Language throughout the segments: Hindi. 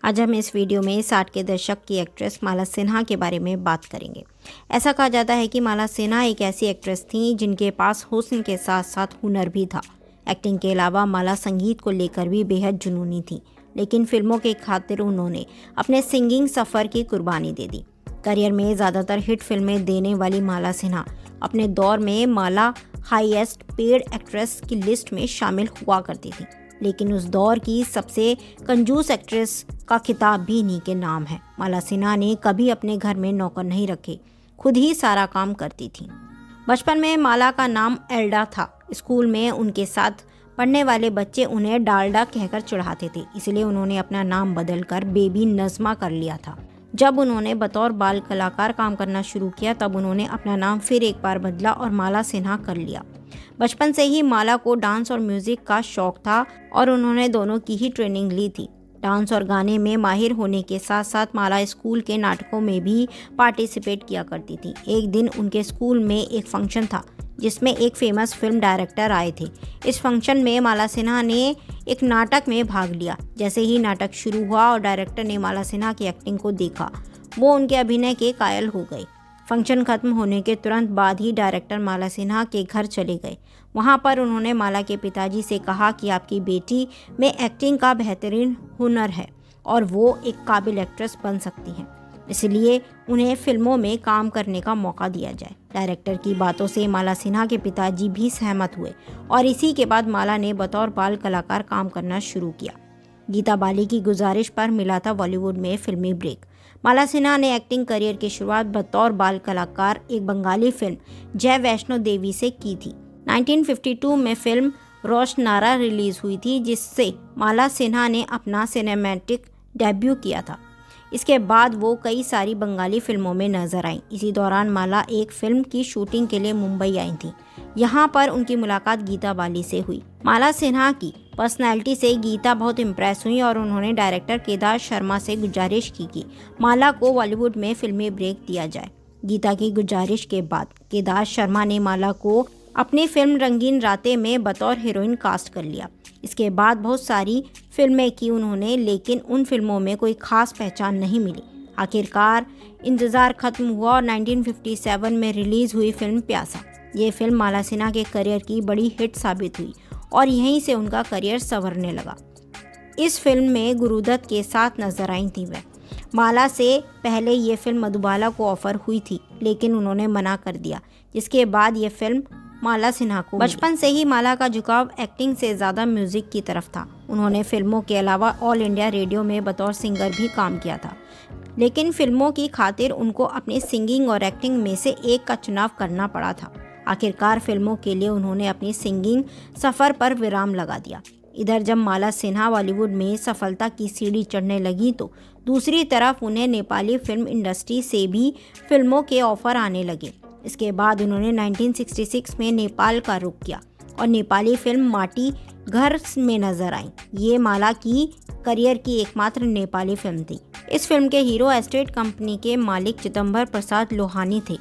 आज हम इस वीडियो में 60 के दशक की एक्ट्रेस माला सिन्हा के बारे में बात करेंगे। ऐसा कहा जाता है कि माला सिन्हा एक ऐसी एक्ट्रेस थी जिनके पास हुस्न के साथ साथ हुनर भी था। एक्टिंग के अलावा माला संगीत को लेकर भी बेहद जुनूनी थी, लेकिन फिल्मों के खातिर उन्होंने अपने सिंगिंग सफ़र की कुर्बानी दे दी। करियर में ज़्यादातर हिट फिल्में देने वाली माला सिन्हा अपने दौर में माला हाईएस्ट पेड एक्ट्रेस की लिस्ट में शामिल हुआ करती थी, लेकिन उस दौर की सबसे कंजूस एक्ट्रेस का खिताब भी इन्हीं के नाम है। माला सिन्हा ने कभी अपने घर में नौकर नहीं रखे, खुद ही सारा काम करती थी। बचपन में माला का नाम एल्डा था। स्कूल में उनके साथ पढ़ने वाले बच्चे उन्हें डालडा कहकर चिढ़ाते थे, इसलिए उन्होंने अपना नाम बदलकर बेबी नज़मा कर लिया था। जब उन्होंने बतौर बाल कलाकार काम करना शुरू किया तब उन्होंने अपना नाम फिर एक बार बदला और माला सिन्हा कर लिया। बचपन से ही माला को डांस और म्यूजिक का शौक था और उन्होंने दोनों की ही ट्रेनिंग ली थी। डांस और गाने में माहिर होने के साथ साथ माला स्कूल के नाटकों में भी पार्टिसिपेट किया करती थी। एक दिन उनके स्कूल में एक फंक्शन था जिसमें एक फेमस फिल्म डायरेक्टर आए थे। इस फंक्शन में माला सिन्हा ने एक नाटक में भाग लिया। जैसे ही नाटक शुरू हुआ और डायरेक्टर ने माला सिन्हा की एक्टिंग को देखा, वो उनके अभिनय के कायल हो गए। फंक्शन खत्म होने के तुरंत बाद ही डायरेक्टर माला सिन्हा के घर चले गए। वहाँ पर उन्होंने माला के पिताजी से कहा कि आपकी बेटी में एक्टिंग का बेहतरीन हुनर है और वो एक काबिल एक्ट्रेस बन सकती हैं, इसलिए उन्हें फिल्मों में काम करने का मौका दिया जाए। डायरेक्टर की बातों से माला सिन्हा के पिताजी भी सहमत हुए और इसी के बाद माला ने बतौर बाल कलाकार काम करना शुरू किया। गीता बाली की गुजारिश पर मिला था बॉलीवुड में फिल्मी ब्रेक। माला सिन्हा ने एक्टिंग करियर की शुरुआत बतौर बाल कलाकार एक बंगाली फिल्म जय वैष्णो देवी से की थी। 1952 में फिल्म रोशनारा रिलीज हुई थी, जिससे माला सिन्हा ने अपना सिनेमैटिक डेब्यू किया था। इसके बाद वो कई सारी बंगाली फिल्मों में नजर आईं। इसी दौरान माला एक फिल्म की शूटिंग के लिए मुंबई आई थी। यहाँ पर उनकी मुलाकात गीता बाली से हुई। माला सिन्हा की पर्सनैलिटी से गीता बहुत इम्प्रेस हुई और उन्होंने डायरेक्टर केदार शर्मा से गुजारिश की कि माला को बॉलीवुड में फिल्मी ब्रेक दिया जाए। गीता की गुजारिश के बाद केदार शर्मा ने माला को अपनी फिल्म रंगीन रातें में बतौर हीरोइन कास्ट कर लिया। इसके बाद बहुत सारी फिल्में की उन्होंने, लेकिन उन फिल्मों में कोई खास पहचान नहीं मिली। आखिरकार इंतज़ार खत्म हुआ और 1957 में रिलीज़ हुई फिल्म प्यासा। ये फिल्म माला सिन्हा के करियर की बड़ी हिट साबित हुई और यहीं से उनका करियर संवरने लगा। इस फिल्म में गुरुदत्त के साथ नजर आई थी वह। माला से पहले ये फिल्म मधुबाला को ऑफर हुई थी, लेकिन उन्होंने मना कर दिया, जिसके बाद ये फिल्म माला सिन्हा को बचपन से ही माला का झुकाव एक्टिंग से ज़्यादा म्यूज़िक की तरफ था। उन्होंने फिल्मों के अलावा ऑल इंडिया रेडियो में बतौर सिंगर भी काम किया था, लेकिन फिल्मों की खातिर उनको अपनी सिंगिंग और एक्टिंग में से एक का चुनाव करना पड़ा था। आखिरकार फिल्मों के लिए उन्होंने अपनी सिंगिंग सफ़र पर विराम लगा दिया। इधर जब माला सिन्हा बॉलीवुड में सफलता की सीढ़ी चढ़ने लगी तो दूसरी तरफ उन्हें नेपाली फिल्म इंडस्ट्री से भी फिल्मों के ऑफर आने लगे। इसके बाद उन्होंने 1966 में नेपाल का रुख किया और नेपाली फिल्म माटी घर में नजर आई। ये माला की करियर की एकमात्र नेपाली फिल्म थी। इस फिल्म के हीरो एस्टेट कंपनी के मालिक चिदंबर प्रसाद लोहानी थे।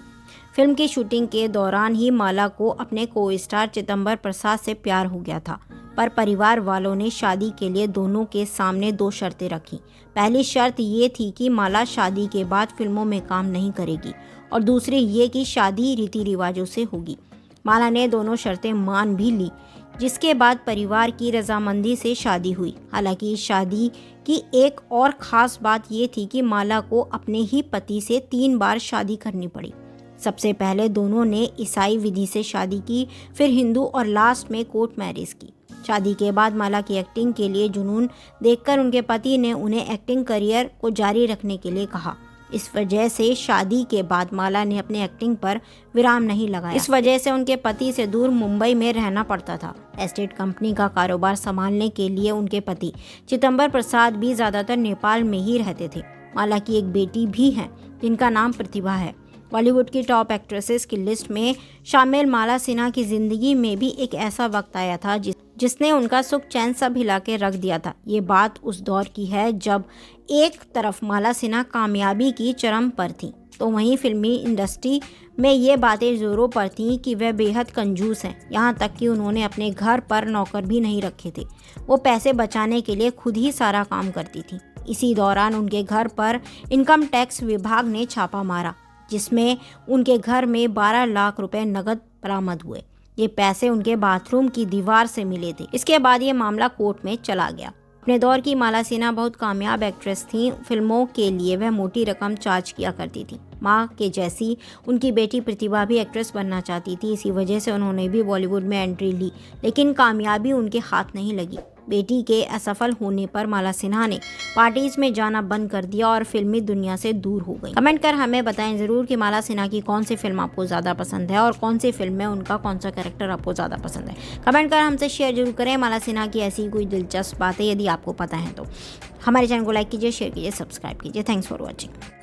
फिल्म की शूटिंग के दौरान ही माला को अपने को स्टार चिदंबर प्रसाद से प्यार हो गया था, पर परिवार वालों ने शादी के लिए दोनों के सामने दो शर्तें रखी। पहली शर्त ये थी कि माला शादी के बाद फिल्मों में काम नहीं करेगी और दूसरी ये कि शादी रीति रिवाजों से होगी। माला ने दोनों शर्तें मान भी ली, जिसके बाद परिवार की रजामंदी से शादी हुई। हालांकि इस शादी की एक और ख़ास बात ये थी कि माला को अपने ही पति से 3 बार शादी करनी पड़ी। सबसे पहले दोनों ने ईसाई विधि से शादी की, फिर हिंदू और लास्ट में कोर्ट मैरिज की। शादी के बाद माला की एक्टिंग के लिए जुनून देखकर उनके पति ने उन्हें एक्टिंग करियर को जारी रखने के लिए कहा। इस वजह से शादी के बाद माला ने अपने एक्टिंग पर विराम नहीं लगाया। इस वजह से उनके पति से दूर मुंबई में रहना पड़ता था। एस्टेट कंपनी का कारोबार संभालने के लिए उनके पति चिदंबर प्रसाद भी ज़्यादातर नेपाल में ही रहते थे। माला की एक बेटी भी है जिनका नाम प्रतिभा है। बॉलीवुड की टॉप एक्ट्रेसेस की लिस्ट में शामिल माला सिन्हा की ज़िंदगी में भी एक ऐसा वक्त आया था जिसने उनका सुख चैन सब हिला के रख दिया था। ये बात उस दौर की है जब एक तरफ माला सिन्हा कामयाबी की चरम पर थी, तो वहीं फिल्मी इंडस्ट्री में ये बातें ज़ोरों पर थीं कि वह बेहद कंजूस हैं। यहाँ तक कि उन्होंने अपने घर पर नौकर भी नहीं रखे थे। वो पैसे बचाने के लिए खुद ही सारा काम करती थी। इसी दौरान उनके घर पर इनकम टैक्स विभाग ने छापा मारा, जिसमें उनके घर में 12 लाख रुपए नकद बरामद हुए। ये पैसे उनके बाथरूम की दीवार से मिले थे। इसके बाद ये मामला कोर्ट में चला गया। अपने दौर की माला सिन्हा बहुत कामयाब एक्ट्रेस थीं। फिल्मों के लिए वह मोटी रकम चार्ज किया करती थी। मां के जैसी उनकी बेटी प्रतिभा भी एक्ट्रेस बनना चाहती थी। इसी वजह से उन्होंने भी बॉलीवुड में एंट्री ली, लेकिन कामयाबी उनके हाथ नहीं लगी। बेटी के असफल होने पर माला सिन्हा ने पार्टीज में जाना बंद कर दिया और फिल्मी दुनिया से दूर हो गई। कमेंट कर हमें बताएं ज़रूर कि माला सिन्हा की कौन सी फिल्म आपको ज़्यादा पसंद है और कौन सी फिल्म में उनका कौन सा कैरेक्टर आपको ज़्यादा पसंद है। कमेंट कर हमसे शेयर जरूर करें माला सिन्हा की ऐसी कोई दिलचस्प बातें यदि आपको पता है तो। हमारे चैनल को लाइक कीजिए, शेयर कीजिए, सब्सक्राइब कीजिए। Thanks for watching.